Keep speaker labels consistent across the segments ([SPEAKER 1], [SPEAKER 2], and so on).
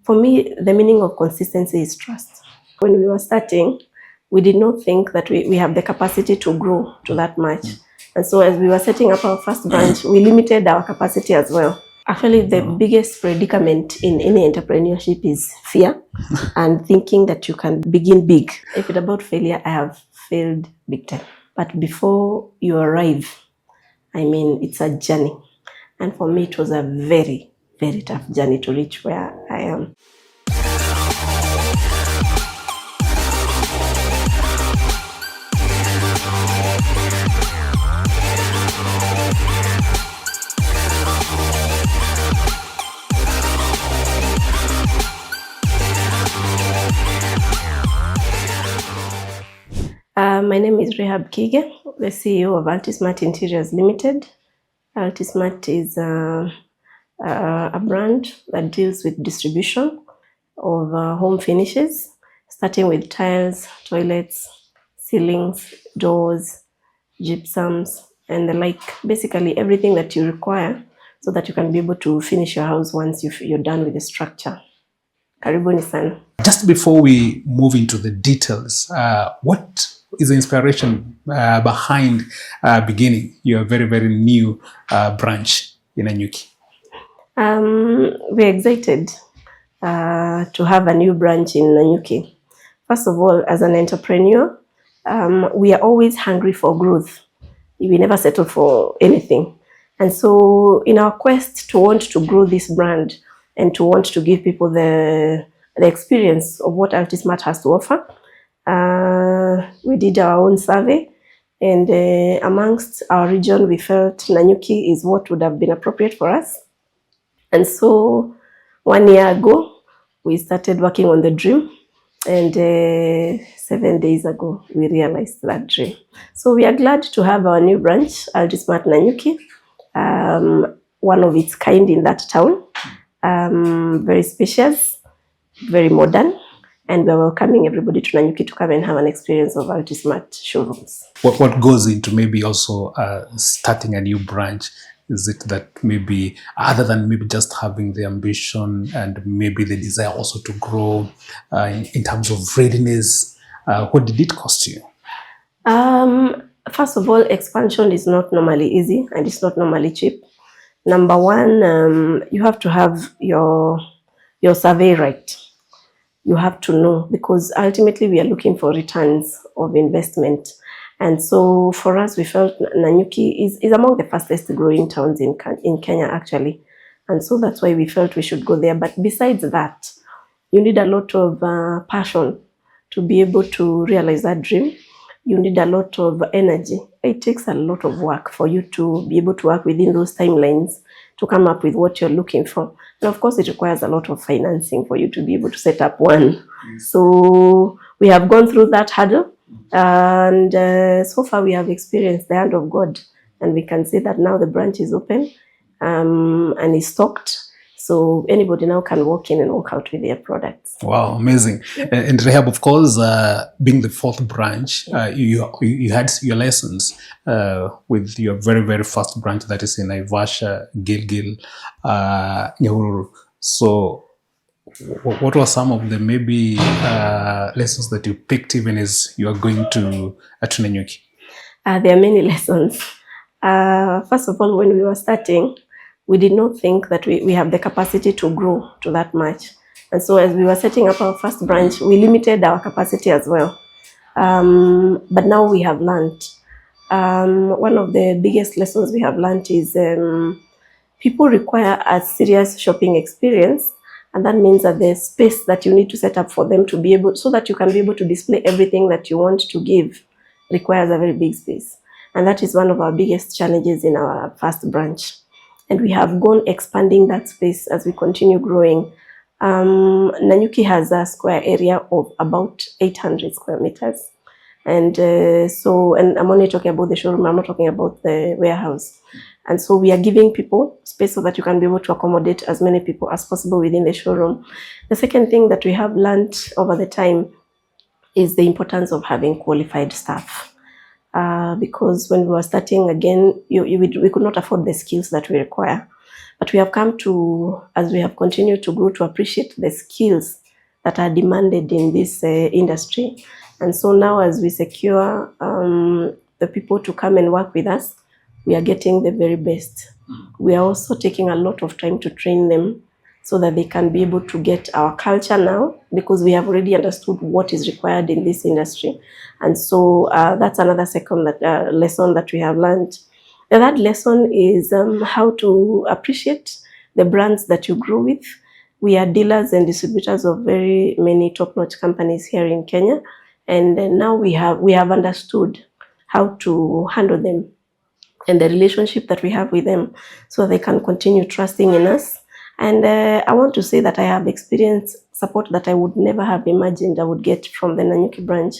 [SPEAKER 1] For me, the meaning of consistency is trust. When we were starting, we did not think that we have the capacity to grow to that much. And so as we were setting up our first branch, we limited our capacity as well. Actually, the biggest predicament in any entrepreneurship is fear and thinking that you can begin big. If it's about failure, I have failed big time. But before you arrive, I mean, it's a journey. And for me, it was a very, very tough journey to reach where I am. My name is Rahab Kige, the CEO of Altismart Interiors Limited. Altismart is a brand that deals with distribution of home finishes, starting with tiles, toilets, ceilings, doors, gypsums, and the like. Basically everything that you require so that you can be able to finish your house once you're done with the structure. Karibuni sana.
[SPEAKER 2] Just before we move into the details, what is the inspiration behind beginning your very, very new branch in Nanyuki?
[SPEAKER 1] We're excited to have a new branch in Nanyuki. First of all, as an entrepreneur, we are always hungry for growth. We never settle for anything. And so in our quest to want to grow this brand and to want to give people the experience of what Altismart has to offer, we did our own survey, and amongst our region, we felt Nanyuki is what would have been appropriate for us. And so 1 year ago, we started working on the dream, and 7 days ago, we realized that dream. So we are glad to have our new branch, Altismart Nanyuki, one of its kind in that town, very spacious, very modern. And we're welcoming everybody to Nanyuki to come and have an experience of Altismart showrooms.
[SPEAKER 2] What goes into maybe also starting a new branch? Is it that maybe other than maybe just having the ambition and maybe the desire also to grow in terms of readiness, what did it cost you?
[SPEAKER 1] First of all, expansion is not normally easy and it's not normally cheap. Number one, you have to have your survey right. You have to know, because ultimately we are looking for returns of investment. And so for us, we felt Nanyuki is among the fastest growing towns in Kenya, actually. And so that's why we felt we should go there. But besides that, you need a lot of passion to be able to realize that dream. You need a lot of energy. It takes a lot of work for you to be able to work within those timelines to come up with what you're looking for. And of course, it requires a lot of financing for you to be able to set up one. So we have gone through that hurdle, and so far we have experienced the hand of God, and we can say that now the branch is open and is stocked. So anybody now can walk in and walk out with their products.
[SPEAKER 2] Wow, amazing. And Rahab, of course, being the fourth branch, you had your lessons with your very, very first branch that is in Naivasha, Gilgil, Nyahururu. So what were some of the maybe lessons that you picked even as you are going to Nanyuki?
[SPEAKER 1] There are many lessons. First of all, when we were starting, we did not think that we have the capacity to grow to that much. And so as we were setting up our first branch, we limited our capacity as well. But now we have learned. One of the biggest lessons we have learned is people require a serious shopping experience. And that means that the space that you need to set up for them to be able, so that you can be able to display everything that you want to give, requires a very big space. And that is one of our biggest challenges in our first branch. And we have gone expanding that space as we continue growing. Nanyuki has a square area of about 800 square meters. And and I'm only talking about the showroom, I'm not talking about the warehouse. And so we are giving people space so that you can be able to accommodate as many people as possible within the showroom. The second thing that we have learned over the time is the importance of having qualified staff. Because when we were starting again, we could not afford the skills that we require. But we have come to, as we have continued to grow, to appreciate the skills that are demanded in this industry. And so now, as we secure the people to come and work with us, we are getting the very best. We are also taking a lot of time to train them so that they can be able to get our culture now, because we have already understood what is required in this industry. And so that's another second lesson that we have learned. The third lesson is how to appreciate the brands that you grow with. We are dealers and distributors of very many top-notch companies here in Kenya, and now we have understood how to handle them and the relationship that we have with them, so they can continue trusting in us. And I want to say that I have experienced support that I would never have imagined I would get from the Nanyuki branch,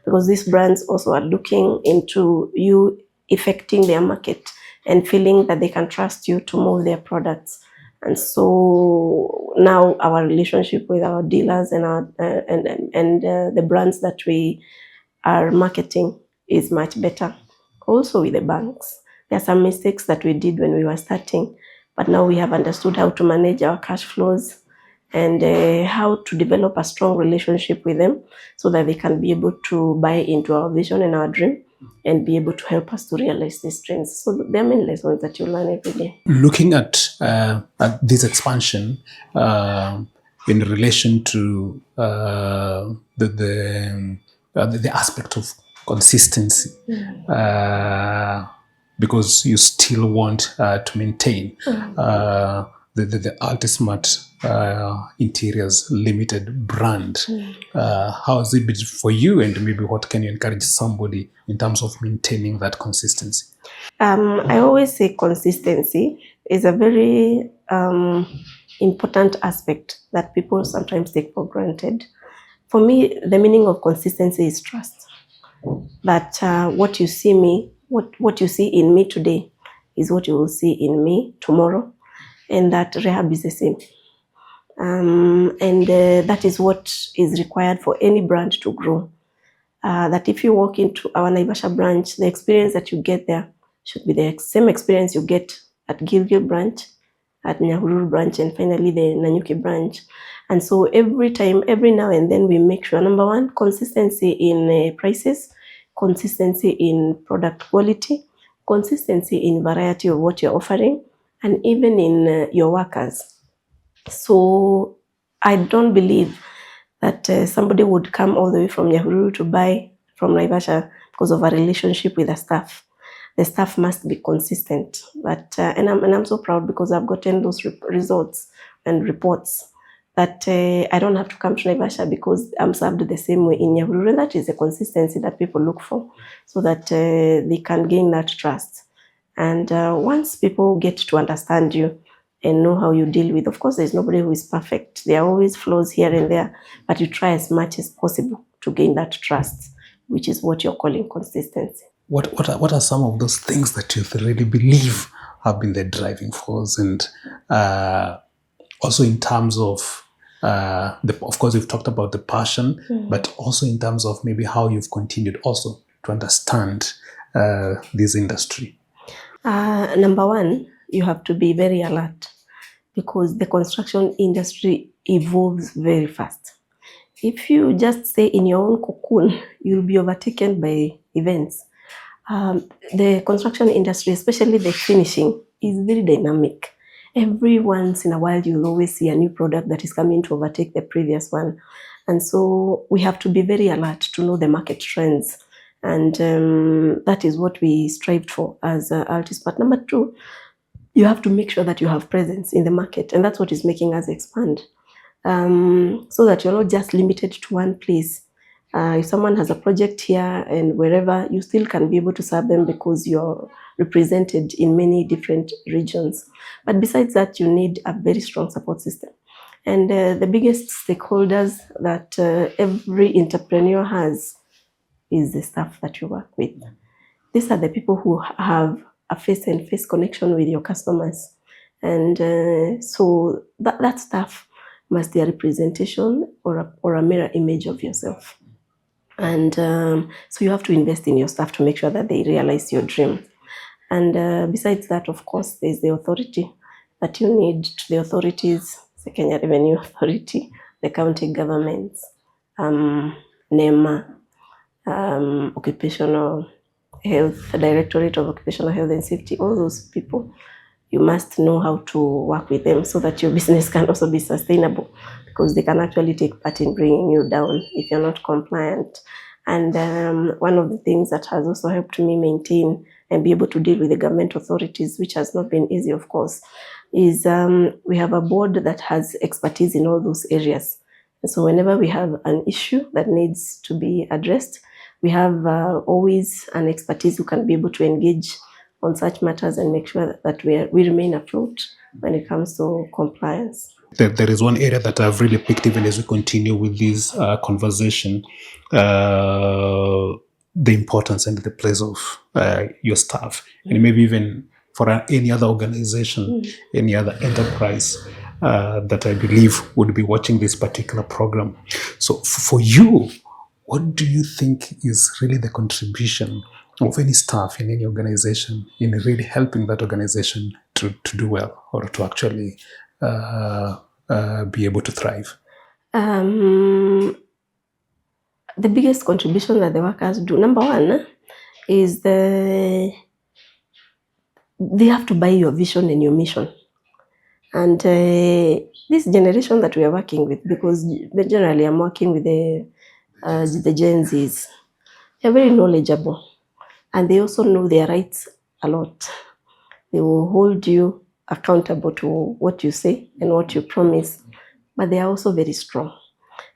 [SPEAKER 1] because these brands also are looking into you affecting their market and feeling that they can trust you to move their products. And so now our relationship with our dealers and our the brands that we are marketing is much better. Also with the banks, there are some mistakes that we did when we were starting, but now we have understood how to manage our cash flows and how to develop a strong relationship with them so that they can be able to buy into our vision and our dream and be able to help us to realize these dreams. So there are many lessons that you learn every day.
[SPEAKER 2] Looking at this expansion in relation to the aspect of consistency, because you still want to maintain the Altismart Interiors Limited brand. How has it been for you, and maybe what can you encourage somebody in terms of maintaining that consistency?
[SPEAKER 1] I always say consistency is a very important aspect that people sometimes take for granted. For me, the meaning of consistency is trust. That what you see what you see in me today is what you will see in me tomorrow, and that Rahab is the same. And that is what is required for any brand to grow. That if you walk into our Naivasha branch, the experience that you get there should be the same experience you get at Gilgil branch, at Nyahururu branch, and finally the Nanyuki branch. And so every now and then, we make sure, number one, consistency in prices, consistency in product quality, consistency in variety of what you're offering, and even in your workers. So I don't believe that somebody would come all the way from Nyahururu to buy from Naivasha because of a relationship with the staff. The staff must be consistent. But and I'm so proud because I've gotten those results and reports that I don't have to come to Naivasha because I'm served the same way in Nyahururu. That is the consistency that people look for, so that they can gain that trust. And once people get to understand you and know how you deal with, of course, there's nobody who is perfect. There are always flaws here and there, but you try as much as possible to gain that trust, which is what you're calling consistency.
[SPEAKER 2] What are some of those things that you really believe have been the driving force, and also in terms of of course you've talked about the passion, but also in terms of maybe how you've continued also to understand this industry?
[SPEAKER 1] Number one, you have to be very alert, because the construction industry evolves very fast. If you just stay in your own cocoon, you'll be overtaken by events. The construction industry, especially the finishing, is very dynamic. Every once in a while, you'll always see a new product that is coming to overtake the previous one. And so we have to be very alert to know the market trends. And that is what we strived for as Altismart. Number two, you have to make sure that you have presence in the market. And that's what is making us expand. So that you're not just limited to one place. If someone has a project here and wherever, you still can be able to serve them because you're represented in many different regions. But besides that, you need a very strong support system. And the biggest stakeholders that every entrepreneur has is the staff that you work with. These are the people who have a face-and-face connection with your customers. And so that staff must be a representation or a mirror image of yourself. And so you have to invest in your staff to make sure that they realize your dream. And besides that, of course, there's the authority. that you need to the authorities, the Kenya Revenue Authority, the county governments, NEMA, Occupational Health, Directorate of Occupational Health and Safety, all those people, you must know how to work with them so that your business can also be sustainable, because they can actually take part in bringing you down if you're not compliant. And one of the things that has also helped me maintain and be able to deal with the government authorities, which has not been easy, of course, is we have a board that has expertise in all those areas. And so whenever we have an issue that needs to be addressed, we have always an expertise who can be able to engage on such matters and make sure that we remain afloat when it comes to compliance.
[SPEAKER 2] There is one area that I've really picked even as we continue with this conversation, the importance and the place of your staff, and maybe even for any other organization, any other enterprise that I believe would be watching this particular program. So for you, what do you think is really the contribution of any staff in any organization in really helping that organization to do well, or to actually be able to thrive?
[SPEAKER 1] The biggest contribution that the workers do, number one, is they have to buy your vision and your mission. And this generation that we are working with, because generally I'm working with the Gen Zs, they're very knowledgeable, and they also know their rights a lot. They will hold you accountable to what you say and what you promise, but they are also very strong.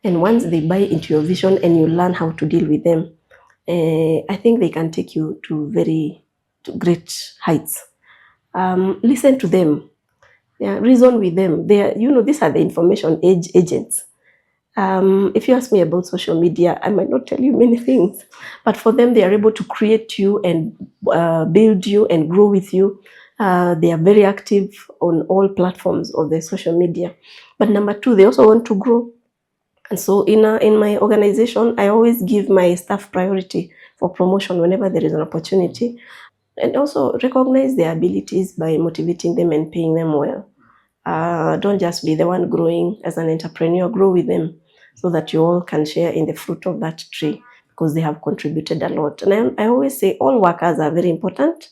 [SPEAKER 1] And once they buy into your vision and you learn how to deal with them, I think they can take you to great heights. Listen to them, reason with them. They are, these are the information agents. If you ask me about social media, I might not tell you many things, but for them, they are able to create you and build you and grow with you. They are very active on all platforms of the social media. But number two, they also want to grow. And so in my organization, I always give my staff priority for promotion whenever there is an opportunity, and also recognize their abilities by motivating them and paying them well. Don't just be the one growing as an entrepreneur, grow with them so that you all can share in the fruit of that tree, because they have contributed a lot. And I always say all workers are very important.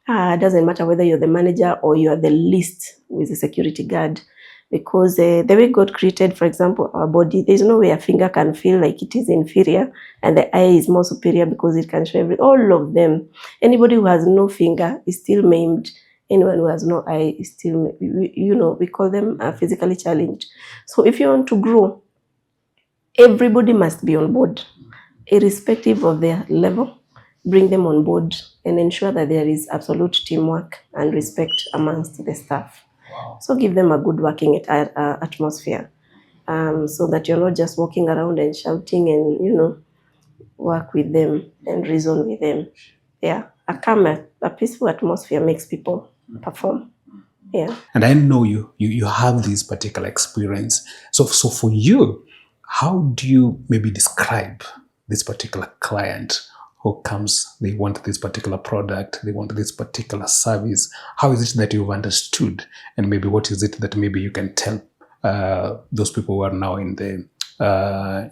[SPEAKER 1] It doesn't matter whether you're the manager or you are the least with a security guard, because the way God created, for example, our body, there's no way a finger can feel like it is inferior and the eye is more superior because it can show all of them. Anybody who has no finger is still maimed. Anyone who has no eye is still, we call them physically challenged. So if you want to grow, everybody must be on board, irrespective of their level. Bring them on board and ensure that there is absolute teamwork and respect amongst the staff. Wow. So give them a good working atmosphere, so that you're not just walking around and shouting, and work with them and reason with them. Yeah, a calm, a peaceful atmosphere makes people perform. Yeah.
[SPEAKER 2] And I know you have this particular experience. So for you, how do you maybe describe this particular client who comes, they want this particular product, they want this particular service? How is it that you've understood? And maybe what is it that maybe you can tell those people who are now in the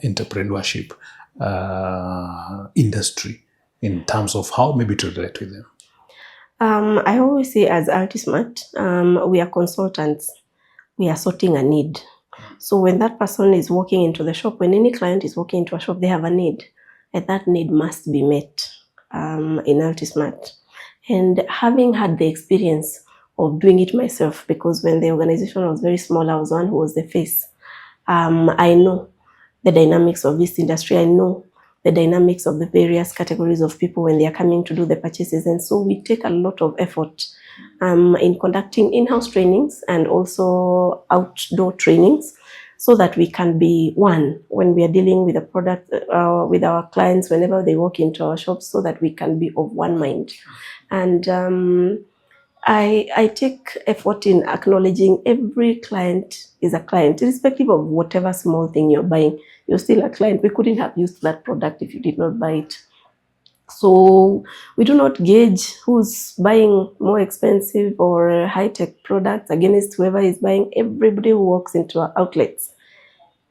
[SPEAKER 2] entrepreneurship industry in terms of how maybe to relate with them?
[SPEAKER 1] I always say as Altismart, we are consultants. We are sorting a need. So when that person is walking into the shop, when any client is walking into a shop, they have a need. And that need must be met in Altismart. And having had the experience of doing it myself, because when the organization was very small, I was one who was the face. I know the dynamics of this industry. I know the dynamics of the various categories of people when they are coming to do the purchases. And so we take a lot of effort in conducting in-house trainings and also outdoor trainings, so that we can be one when we are dealing with a product with our clients whenever they walk into our shops, so that we can be of one mind. And I take effort in acknowledging every client is a client, irrespective of whatever small thing you're buying. You're still a client. We couldn't have used that product if you did not buy it. So we do not gauge who's buying more expensive or high-tech products against whoever is buying. Everybody who walks into our outlets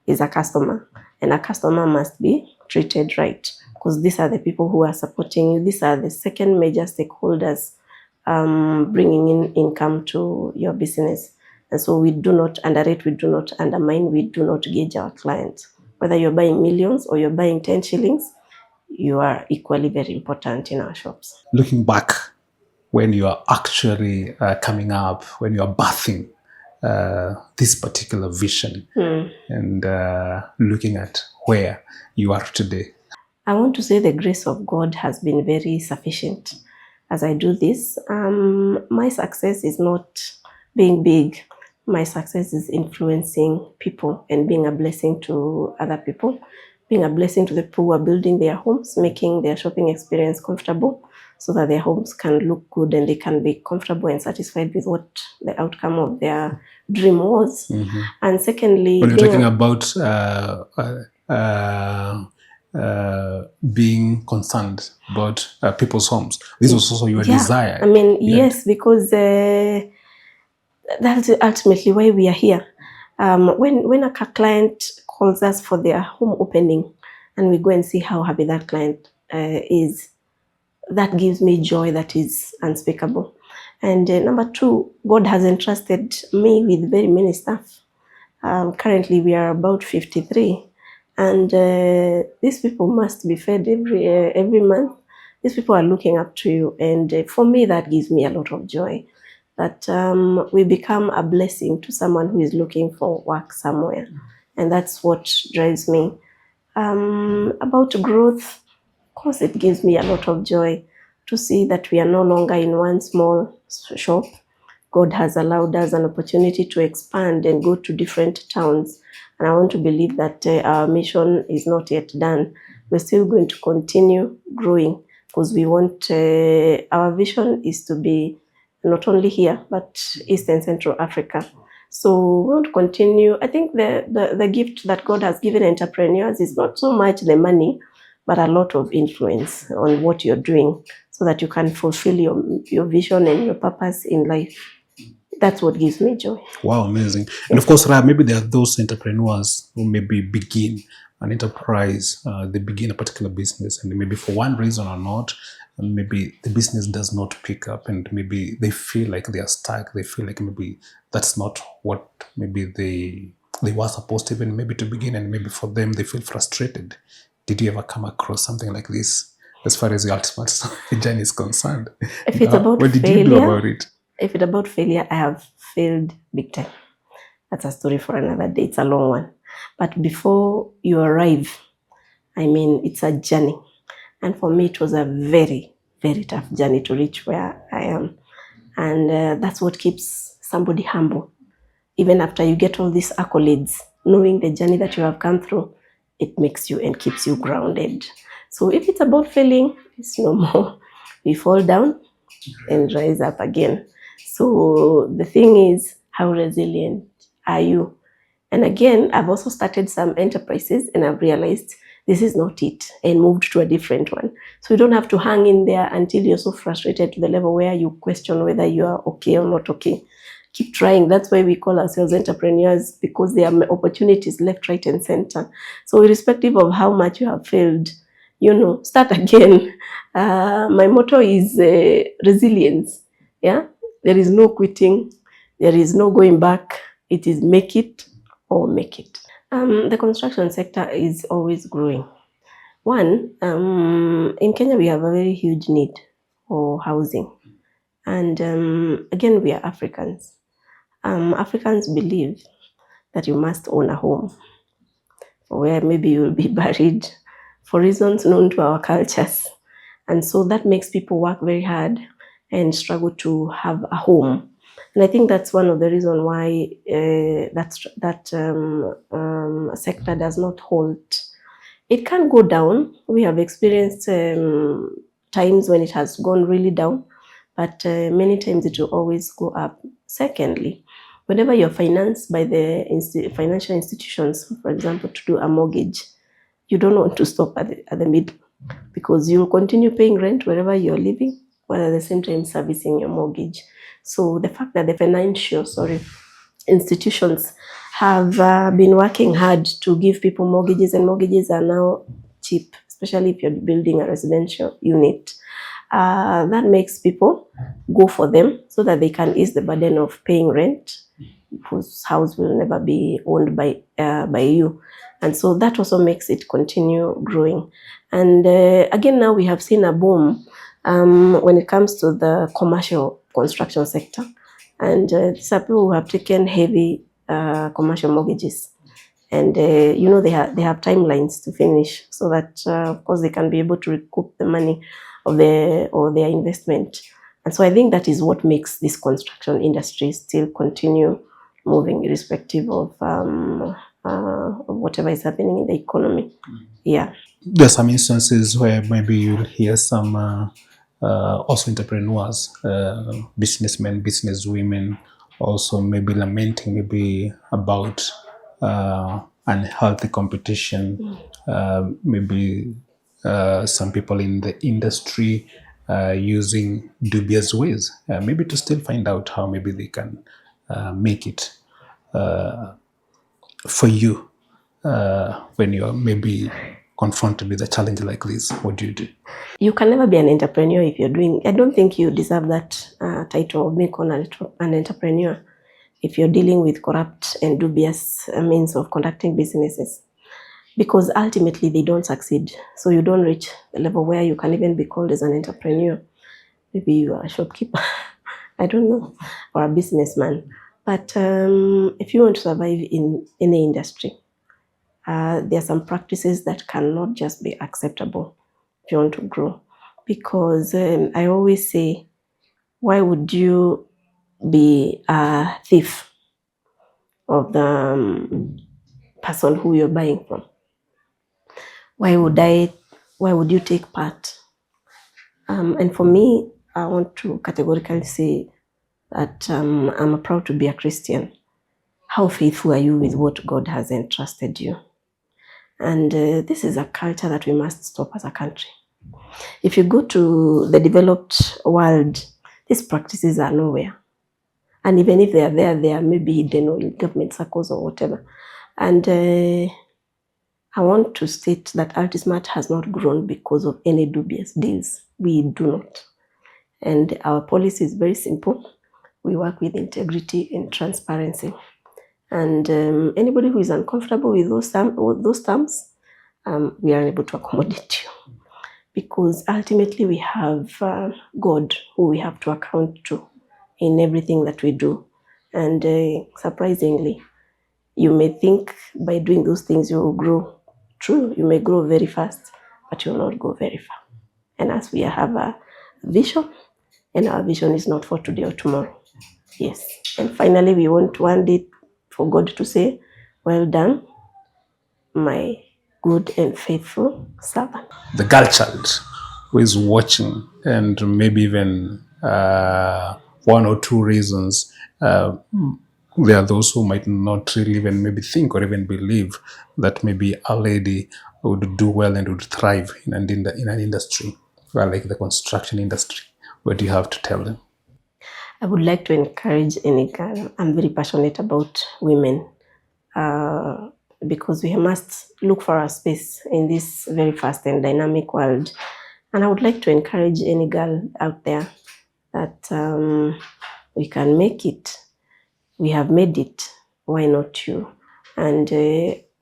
[SPEAKER 1] is a customer, and a customer must be treated right, because these are the people who are supporting you. These are the second major stakeholders bringing in income to your business. And so we do not underrate, we do not undermine, we do not gauge our clients. Whether you're buying millions or you're buying 10 shillings, you are equally very important in our shops.
[SPEAKER 2] Looking back, when you are actually coming up, when you are birthing this particular vision and looking at where you are today?
[SPEAKER 1] I want to say the grace of God has been very sufficient. As I do this, my success is not being big. My success is influencing people and being a blessing to other people, being a blessing to the people who are building their homes, making their shopping experience comfortable so that their homes can look good and they can be comfortable and satisfied with what the outcome of their dream was. And secondly,
[SPEAKER 2] When you're talking about being concerned about people's homes, this was also your desire.
[SPEAKER 1] I mean, yes, because that's ultimately why we are here. When a client calls us for their home opening and we go and see how happy that client is, that gives me joy that is unspeakable. And number two, God has entrusted me with very many staff. Currently, we are about 53, and these people must be fed every month. These people are looking up to you, and for me, that gives me a lot of joy. That we become a blessing to someone who is looking for work somewhere, and that's what drives me. About growth, of course, it gives me a lot of joy to see that we are no longer in one small shop. God has allowed us an opportunity to expand and go to different towns. And I want to believe that our mission is not yet done. We're still going to continue growing because we want, our vision is to be not only here, but East and Central Africa. So we want to continue. I think the gift that God has given entrepreneurs is not so much the money, but a lot of influence on what you're doing so that you can fulfill your vision and your purpose in life. That's what gives me joy.
[SPEAKER 2] Wow, amazing. And of course, Rahab, maybe there are those entrepreneurs who maybe begin an enterprise, they begin a particular business, and maybe for one reason or not, maybe the business does not pick up, and maybe they feel like they are stuck. They feel like maybe that's not what maybe they were supposed to even maybe to begin, and maybe for them they feel frustrated. Did you ever come across something like this as far as your Altismart journey is concerned?
[SPEAKER 1] If it's about
[SPEAKER 2] what did
[SPEAKER 1] failure,
[SPEAKER 2] you do about it?
[SPEAKER 1] If it's about failure, I have failed big time. That's a story for another day. It's a long one. But before you arrive, I mean, it's a journey. And for me, it was a very, very tough journey to reach where I am. And that's what keeps somebody humble. Even after you get all these accolades, knowing the journey that you have come through, it makes you and keeps you grounded. So if it's about failing, it's no more. We fall down and rise up again. So the thing is, how resilient are you? And again, I've also started some enterprises and I've realized this is not it and moved to a different one. So you don't have to hang in there until you're so frustrated to the level where you question whether you are okay or not okay. Keep trying. That's why we call ourselves entrepreneurs, because there are opportunities left, right, and center. So irrespective of how much you have failed, start again. My motto is resilience. Yeah, there is no quitting. There is no going back. It is make it or make it. The construction sector is always growing. One, in Kenya, we have a very huge need for housing. And again, we are Africans. Africans believe that you must own a home where maybe you will be buried for reasons known to our cultures. And so that makes people work very hard and struggle to have a home. And I think that's one of the reasons why that sector does not hold. It can go down. We have experienced times when it has gone really down, but many times it will always go up. Secondly, whenever you're financed by the financial institutions, for example, to do a mortgage, you don't want to stop at the middle. because you'll continue paying rent wherever you're living, while at the same time servicing your mortgage. So the fact that the financial, institutions have been working hard to give people mortgages, and mortgages are now cheap, especially if you're building a residential unit. That makes people go for them so that they can ease the burden of paying rent, whose house will never be owned by you. And so that also makes it continue growing. And again, now we have seen a boom when it comes to the commercial construction sector. And these are people who have taken heavy commercial mortgages. And they have timelines to finish, so that of course they can be able to recoup the money of their investment. And so I think that is what makes this construction industry still continue moving, irrespective of whatever is happening in the economy. Yeah.
[SPEAKER 2] There's some instances where maybe you'll hear some also entrepreneurs, businessmen, businesswomen, also maybe lamenting maybe about unhealthy competition, maybe some people in the industry using dubious ways, maybe to still find out how maybe they can make it. For you, when you're maybe confronted with a challenge like this, what do you do?
[SPEAKER 1] You can never be an entrepreneur if you're doing, I don't think you deserve that title of being called an entrepreneur if you're dealing with corrupt and dubious means of conducting businesses, because ultimately they don't succeed. So you don't reach the level where you can even be called as an entrepreneur. Maybe you are a shopkeeper, I don't know, or a businessman. But if you want to survive in any industry, there are some practices that cannot just be acceptable if you want to grow. Because I always say, why would you be a thief of the person who you're buying from? Why would you take part? And for me, I want to categorically say that I'm proud to be a Christian. How faithful are you with what God has entrusted you? And this is a culture that we must stop as a country. If you go to the developed world, these practices are nowhere. And even if they are there, they are maybe hidden or in government circles or whatever. And I want to state that Altismart has not grown because of any dubious deals. We do not. And our policy is very simple. We work with integrity and transparency. And anybody who is uncomfortable with those terms, we are able to accommodate you. Because ultimately we have God who we have to account to in everything that we do. And surprisingly, you may think by doing those things you will grow. True, you may grow very fast, but you will not go very far. And as we have a vision, and our vision is not for today or tomorrow. Yes. And finally, we want one day for God to say, well done, my good and faithful servant.
[SPEAKER 2] The girl child who is watching, and maybe even one or two reasons, there are those who might not really even maybe think or even believe that maybe a lady would do well and would thrive in an industry, well, like the construction industry. What do you have to tell them?
[SPEAKER 1] I would like to encourage any girl. I'm very passionate about women because we must look for our space in this very fast and dynamic world. And I would like to encourage any girl out there that we can make it. We have made it. Why not you? And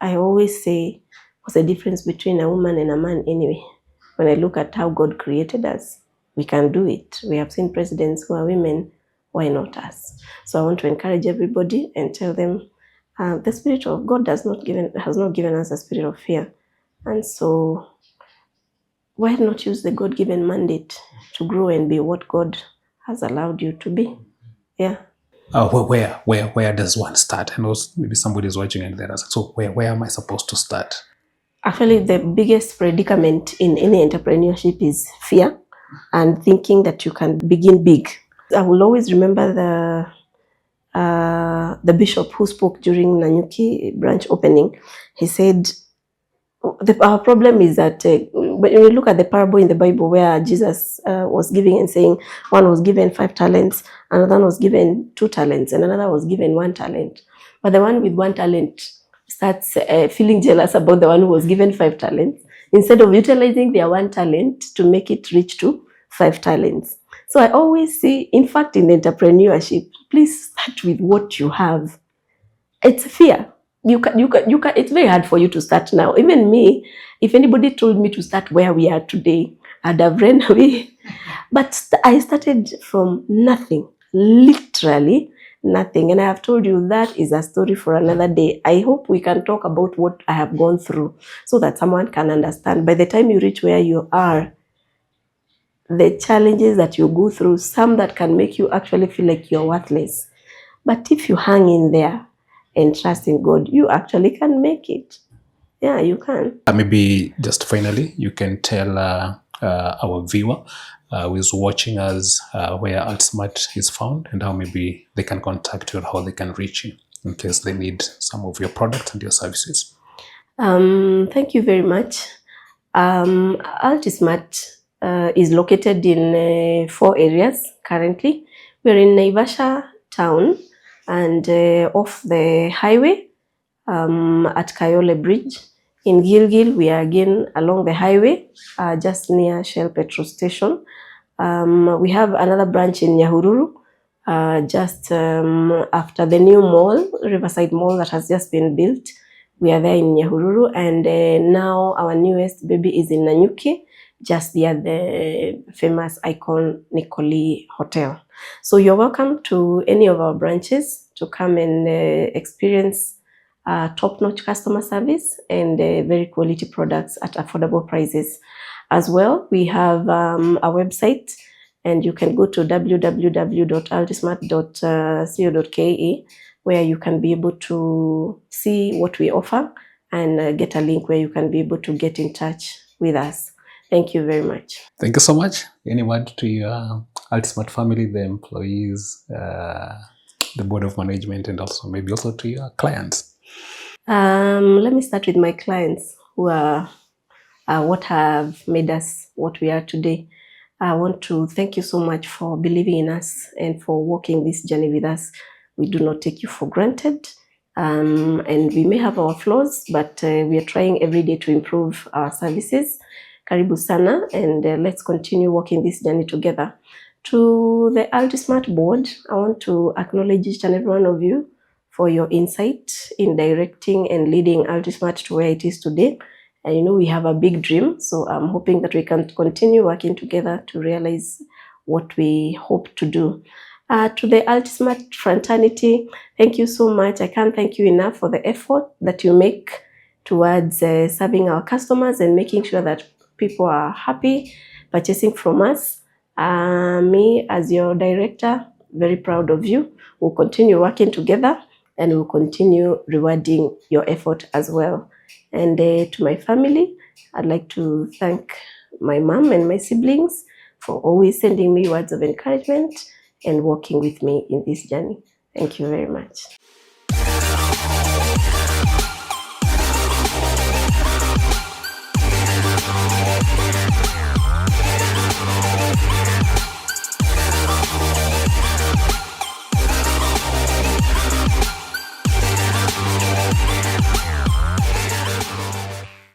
[SPEAKER 1] I always say, what's the difference between a woman and a man anyway? When I look at how God created us, we can do it. We have seen presidents who are women. Why not us? So I want to encourage everybody and tell them the Spirit of God has not given us a spirit of fear. And so why not use the God-given mandate to grow and be what God has allowed you to be? Yeah.
[SPEAKER 2] Where does one start? And also maybe somebody is watching and they're asking, so where am I supposed to start?
[SPEAKER 1] Actually, the biggest predicament in any entrepreneurship is fear and thinking that you can begin big. I will always remember the bishop who spoke during Nanyuki branch opening. He said, our problem is that when you look at the parable in the Bible where Jesus was giving and saying, one was given 5 talents, another was given 2 talents, and another was given 1 talent. But the one with 1 talent starts feeling jealous about the one who was given 5 talents, instead of utilizing their 1 talent to make it reach to 5 talents. So I always say, in fact, in entrepreneurship, please start with what you have. It's fear. You can. It's very hard for you to start now. Even me, if anybody told me to start where we are today, I'd have ran away. But I started from nothing, literally nothing. And I have told you that is a story for another day. I hope we can talk about what I have gone through so that someone can understand. By the time you reach where you are, the challenges that you go through, some that can make you actually feel like you're worthless. But if you hang in there and trust in God, you actually can make it. Yeah, you can.
[SPEAKER 2] Maybe just finally, you can tell our viewer who is watching us where Altismart is found and how maybe they can contact you or how they can reach you in case they need some of your products and your services.
[SPEAKER 1] Thank you very much. Altismart is located in 4 areas currently. We're in Naivasha town and off the highway at Kayole Bridge. In Gilgil, we are again along the highway, just near Shell Petrol Station. We have another branch in Nyahururu, just after the new mall, Riverside Mall, that has just been built. We are there in Nyahururu, and now our newest baby is in Nanyuki, just near the famous icon Nikoli Hotel. So you're welcome to any of our branches to come and experience top-notch customer service and very quality products at affordable prices. As well, we have a website, and you can go to www.altismart.co.ke, where you can be able to see what we offer and get a link where you can be able to get in touch with us. Thank you very much.
[SPEAKER 2] Thank you so much. Any word to your Altismart family, the employees, the board of management, and also maybe also to your clients?
[SPEAKER 1] Let me start with my clients, who are what have made us what we are today. I want to thank you so much for believing in us and for walking this journey with us. We do not take you for granted, and we may have our flaws, but we are trying every day to improve our services. Karibu sana, and let's continue walking this journey together. To the Altismart board, I want to acknowledge each and every one of you for your insight in directing and leading Altismart to where it is today. And you know, we have a big dream, so I'm hoping that we can continue working together to realize what we hope to do. To the Altismart fraternity, thank you so much. I can't thank you enough for the effort that you make towards serving our customers and making sure that people are happy purchasing from us. Me, as your director, very proud of you. We'll continue working together and we'll continue rewarding your effort as well. And to my family, I'd like to thank my mom and my siblings for always sending me words of encouragement and working with me in this journey. Thank you very much.